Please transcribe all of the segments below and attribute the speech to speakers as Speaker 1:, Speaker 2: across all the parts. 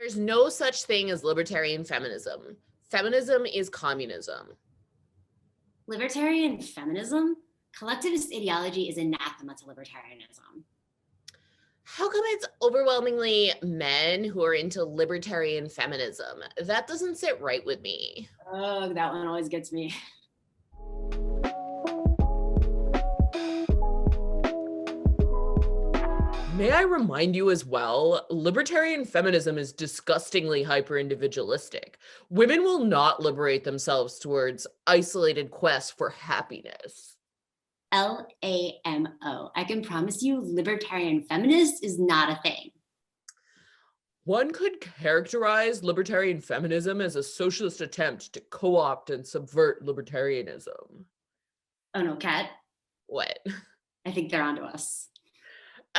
Speaker 1: There's no such thing as libertarian feminism. Feminism is communism.
Speaker 2: Libertarian feminism? Collectivist ideology is anathema to libertarianism.
Speaker 1: How come it's overwhelmingly men who are into libertarian feminism? That doesn't sit right with me.
Speaker 2: Oh, that one always gets me.
Speaker 1: May I remind you as well, libertarian feminism is disgustingly hyper-individualistic. Women will not liberate themselves towards isolated quests for happiness.
Speaker 2: LAMO. I can promise you, libertarian feminist is not a thing.
Speaker 1: One could characterize libertarian feminism as a socialist attempt to co-opt and subvert libertarianism.
Speaker 2: Oh no, Kat.
Speaker 1: What?
Speaker 2: I think they're onto us.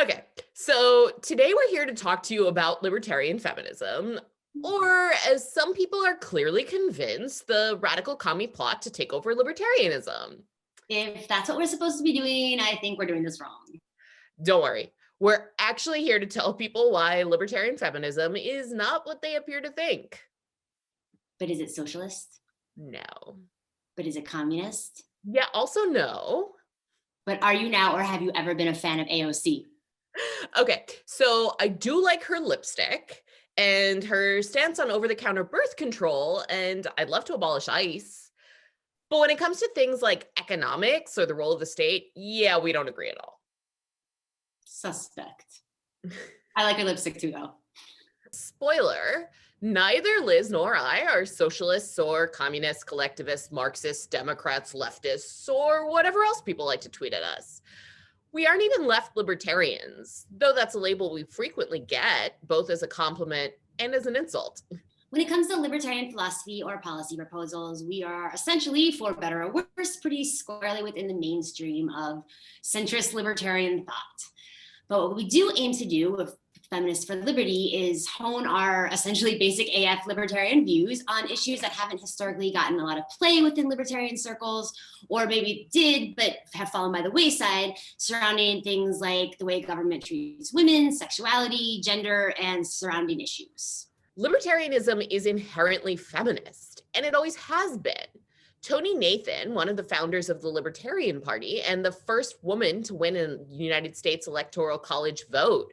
Speaker 1: Okay, so today we're here to talk to you about libertarian feminism, or as some people are clearly convinced, the radical commie plot to take over libertarianism.
Speaker 2: If that's what we're supposed to be doing, I think we're doing this wrong.
Speaker 1: Don't worry, we're actually here to tell people why libertarian feminism is not what they appear to think.
Speaker 2: But is it socialist?
Speaker 1: No.
Speaker 2: But is it communist?
Speaker 1: Yeah, also no.
Speaker 2: But are you now, or have you ever been a fan of AOC?
Speaker 1: Okay, so I do like her lipstick and her stance on over-the-counter birth control, and I'd love to abolish ICE. But when it comes to things like economics or the role of the state, yeah, we don't agree at all.
Speaker 2: Suspect. I like her lipstick too, though.
Speaker 1: Spoiler, neither Liz nor I are socialists or communists, collectivists, Marxists, Democrats, leftists, or whatever else people like to tweet at us. We aren't even left libertarians, though that's a label we frequently get, both as a compliment and as an insult.
Speaker 2: When it comes to libertarian philosophy or policy proposals, we are essentially, for better or worse, pretty squarely within the mainstream of centrist libertarian thought. But what we do aim to do with Feminists for Liberty is hone our essentially basic AF libertarian views on issues that haven't historically gotten a lot of play within libertarian circles, or maybe did, but have fallen by the wayside, surrounding things like the way government treats women, sexuality, gender, and surrounding issues.
Speaker 1: Libertarianism is inherently feminist, and it always has been. Toni Nathan, one of the founders of the Libertarian Party and the first woman to win a United States Electoral College vote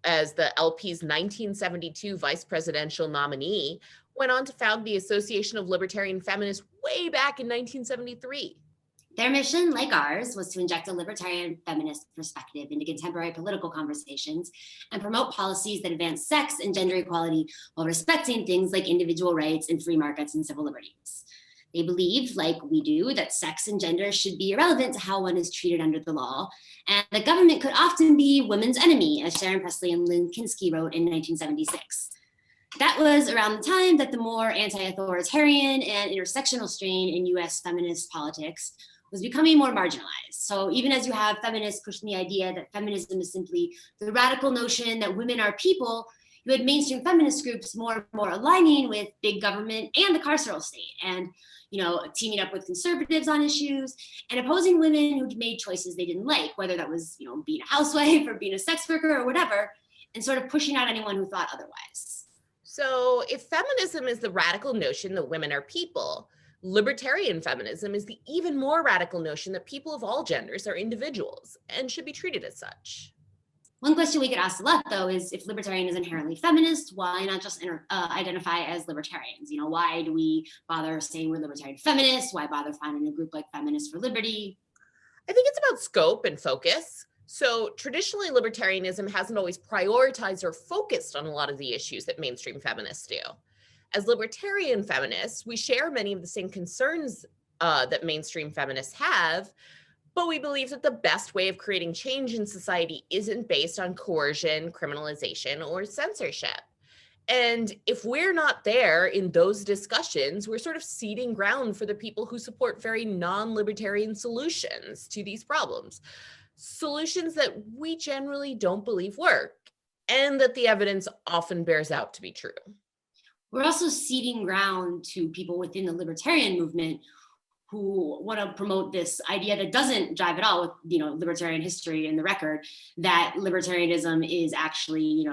Speaker 1: as the LP's 1972 vice presidential nominee, went on to found the Association of Libertarian Feminists way back in 1973.
Speaker 2: Their mission, like ours, was to inject a libertarian feminist perspective into contemporary political conversations and promote policies that advance sex and gender equality while respecting things like individual rights and free markets and civil liberties. They believe, like we do, that sex and gender should be irrelevant to how one is treated under the law, and the government could often be women's enemy, as Sharon Presley and Lynn Kinsky wrote in 1976. That was around the time that the more anti-authoritarian and intersectional strain in US feminist politics was becoming more marginalized. So even as you have feminists pushing the idea that feminism is simply the radical notion that women are people, you had mainstream feminist groups more and more aligning with big government and the carceral state, and teaming up with conservatives on issues and opposing women who made choices they didn't like, whether that was being a housewife or being a sex worker or whatever, and sort of pushing out anyone who thought otherwise.
Speaker 1: So if feminism is the radical notion that women are people, libertarian feminism is the even more radical notion that people of all genders are individuals and should be treated as such.
Speaker 2: One question we get asked a lot, though, is if libertarian is inherently feminist, why not just identify as libertarians? Why do we bother saying we're libertarian feminists? Why bother finding a group like Feminists for Liberty?
Speaker 1: I think it's about scope and focus. So traditionally, libertarianism hasn't always prioritized or focused on a lot of the issues that mainstream feminists do. As libertarian feminists, we share many of the same concerns that mainstream feminists have, but we believe that the best way of creating change in society isn't based on coercion, criminalization, or censorship. And if we're not there in those discussions, we're sort of ceding ground for the people who support very non-libertarian solutions to these problems. Solutions that we generally don't believe work, and that the evidence often bears out to be true.
Speaker 2: We're also ceding ground to people within the libertarian movement who want to promote this idea that doesn't jive at all with, libertarian history and the record, that libertarianism is actually,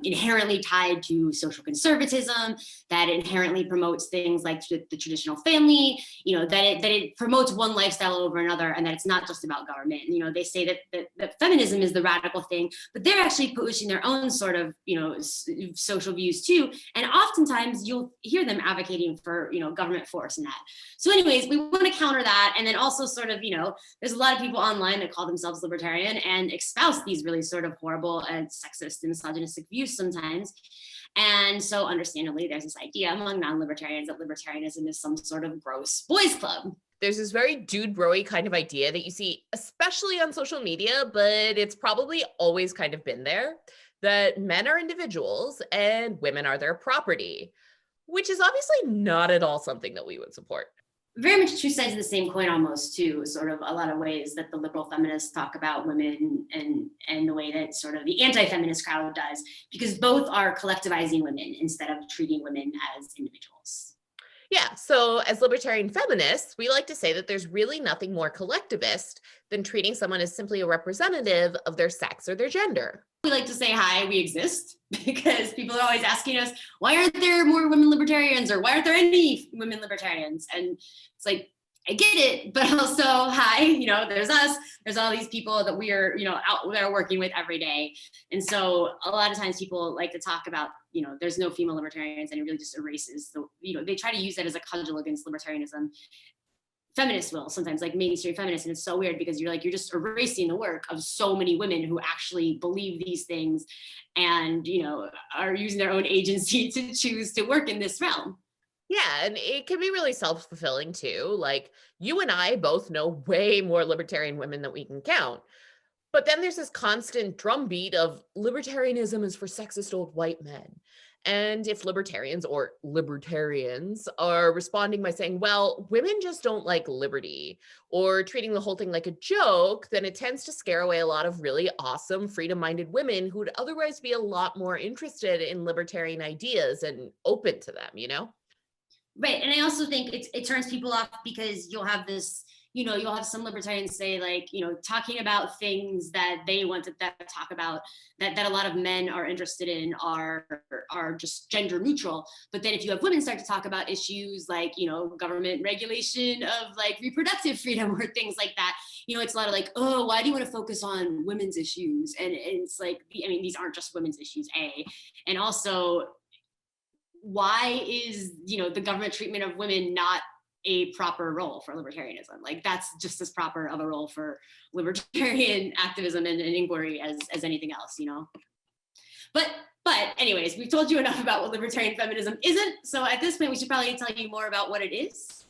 Speaker 2: inherently tied to social conservatism, that it inherently promotes things like the traditional family, that it promotes one lifestyle over another, and that it's not just about government. They say that feminism is the radical thing, but they're actually pushing their own sort of, social views too. And oftentimes you'll hear them advocating for, government force and that. So anyways, we want to counter that. And then also sort of, there's a lot of people online that call themselves libertarian and espouse these really sort of horrible and sexist and misogynistic views sometimes. And so understandably, there's this idea among non-libertarians that libertarianism is some sort of gross boys club.
Speaker 1: There's this very dude bro-y kind of idea that you see, especially on social media, but it's probably always kind of been there, that men are individuals and women are their property, which is obviously not at all something that we would support.
Speaker 2: Very much two sides of the same coin almost too, sort of a lot of ways that the liberal feminists talk about women and the way that sort of the anti-feminist crowd does, because both are collectivizing women instead of treating women as individuals.
Speaker 1: Yeah, so as libertarian feminists, we like to say that there's really nothing more collectivist than treating someone as simply a representative of their sex or their gender.
Speaker 2: We like to say, hi, we exist, because people are always asking us, why aren't there more women libertarians, or why aren't there any women libertarians? And it's like, I get it, but also, hi, there's us, there's all these people that we are, out there working with every day. And so a lot of times people like to talk about, there's no female libertarians, and it really just erases the, they try to use that as a cudgel against libertarianism. Feminists will sometimes, like mainstream feminists, and it's so weird because you're just erasing the work of so many women who actually believe these things and, are using their own agency to choose to work in this realm.
Speaker 1: Yeah, and it can be really self-fulfilling too. Like, you and I both know way more libertarian women than we can count. But then there's this constant drumbeat of libertarianism is for sexist old white men. And if libertarians are responding by saying, well, women just don't like liberty, or treating the whole thing like a joke, then it tends to scare away a lot of really awesome freedom-minded women who would otherwise be a lot more interested in libertarian ideas and open to them,
Speaker 2: Right. And I also think it turns people off because you'll have this, you'll have some libertarians say, like, talking about things that they want to talk about that a lot of men are interested in are just gender neutral. But then if you have women start to talk about issues like, government regulation of like reproductive freedom or things like that, it's a lot of like, oh, why do you want to focus on women's issues? And it's like, these aren't just women's issues, A. And also, why is, the government treatment of women not a proper role for libertarianism? Like, that's just as proper of a role for libertarian activism and inquiry as anything else, But anyways, we've told you enough about what libertarian feminism isn't. So at this point, we should probably tell you more about what it is.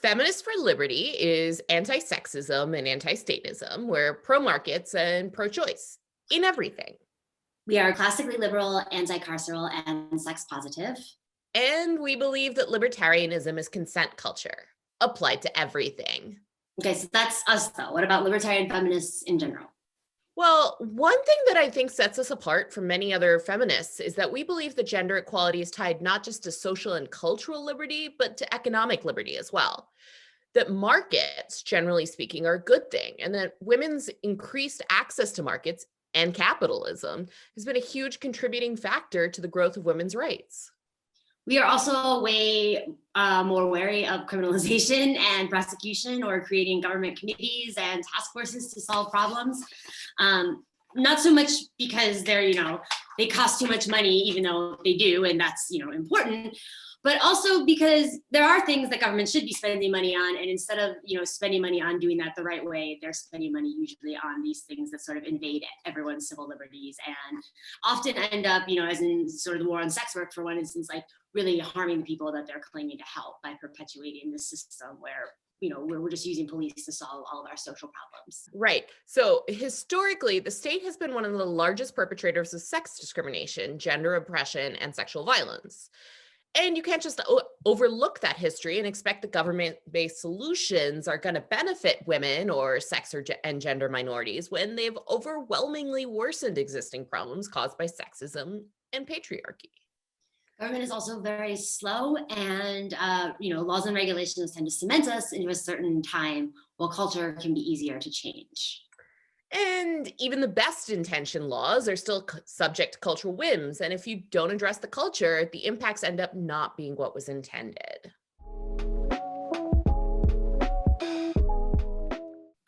Speaker 1: Feminists for Liberty is anti-sexism and anti-statism. We're pro-markets and pro-choice in everything.
Speaker 2: We are classically liberal, anti-carceral, and sex positive.
Speaker 1: And we believe that libertarianism is consent culture, applied to everything.
Speaker 2: Okay, so that's us though. What about libertarian feminists in general?
Speaker 1: Well, one thing that I think sets us apart from many other feminists is that we believe that gender equality is tied not just to social and cultural liberty, but to economic liberty as well. That markets, generally speaking, are a good thing, and that women's increased access to markets and capitalism has been a huge contributing factor to the growth of women's rights.
Speaker 2: We are also way more wary of criminalization and prosecution, or creating government committees and task forces to solve problems. Not so much because they're, they cost too much money, even though they do, and that's, important, but also because there are things that government should be spending money on, and instead of spending money on doing that the right way, they're spending money usually on these things that sort of invade everyone's civil liberties and often end up, as in sort of the war on sex work, for one instance, like really harming the people that they're claiming to help by perpetuating this system where we're just using police to solve all of our social problems.
Speaker 1: Right. So historically, the state has been one of the largest perpetrators of sex discrimination, gender oppression, and sexual violence. And you can't just overlook that history and expect that government-based solutions are going to benefit women or sex and gender minorities when they've overwhelmingly worsened existing problems caused by sexism and patriarchy.
Speaker 2: Government is also very slow, and laws and regulations tend to cement us into a certain time, while culture can be easier to change.
Speaker 1: And even the best intentioned laws are still subject to cultural whims. And if you don't address the culture, the impacts end up not being what was intended.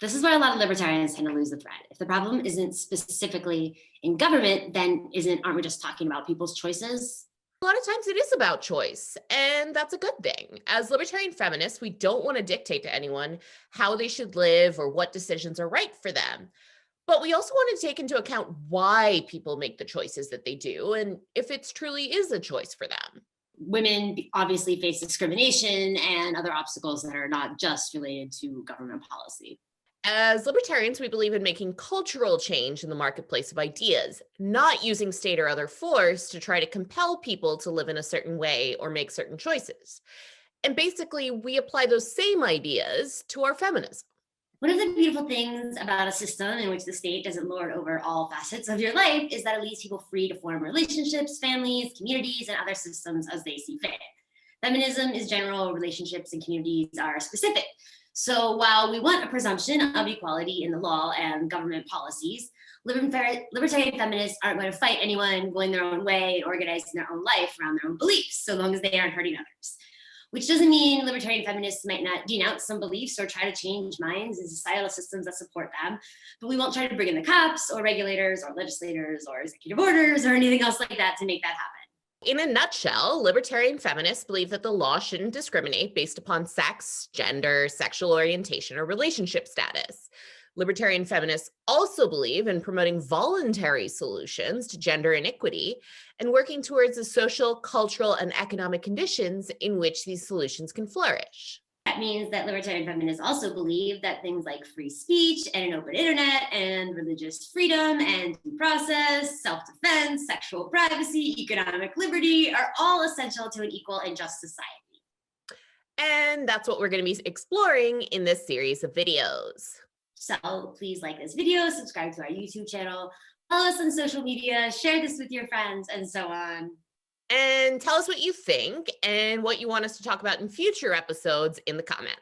Speaker 2: This is where a lot of libertarians tend to lose the thread. If the problem isn't specifically in government, then aren't we just talking about people's choices?
Speaker 1: A lot of times it is about choice, and that's a good thing. As libertarian feminists, we don't want to dictate to anyone how they should live or what decisions are right for them. But we also want to take into account why people make the choices that they do and if it truly is a choice for them.
Speaker 2: Women obviously face discrimination and other obstacles that are not just related to government policy.
Speaker 1: As libertarians, we believe in making cultural change in the marketplace of ideas, not using state or other force to try to compel people to live in a certain way or make certain choices. And basically, we apply those same ideas to our feminism.
Speaker 2: One of the beautiful things about a system in which the state doesn't lord over all facets of your life is that it leaves people free to form relationships, families, communities, and other systems as they see fit. Feminism is general, relationships and communities are specific. So while we want a presumption of equality in the law and government policies, libertarian feminists aren't going to fight anyone going their own way and organizing their own life around their own beliefs, so long as they aren't hurting others. Which doesn't mean libertarian feminists might not denounce some beliefs or try to change minds and societal systems that support them, but we won't try to bring in the cops or regulators or legislators or executive orders or anything else like that to make that happen.
Speaker 1: In a nutshell, libertarian feminists believe that the law shouldn't discriminate based upon sex, gender, sexual orientation, or relationship status. Libertarian feminists also believe in promoting voluntary solutions to gender inequity and working towards the social, cultural, and economic conditions in which these solutions can flourish.
Speaker 2: That means that libertarian feminists also believe that things like free speech and an open internet and religious freedom and due process, self-defense, sexual privacy, economic liberty are all essential to an equal and just society.
Speaker 1: And that's what we're going to be exploring in this series of videos.
Speaker 2: So please like this video, subscribe to our YouTube channel, follow us on social media, share this with your friends, and so on.
Speaker 1: And tell us what you think and what you want us to talk about in future episodes in the comments.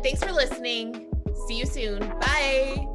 Speaker 1: Thanks for listening. See you soon. Bye.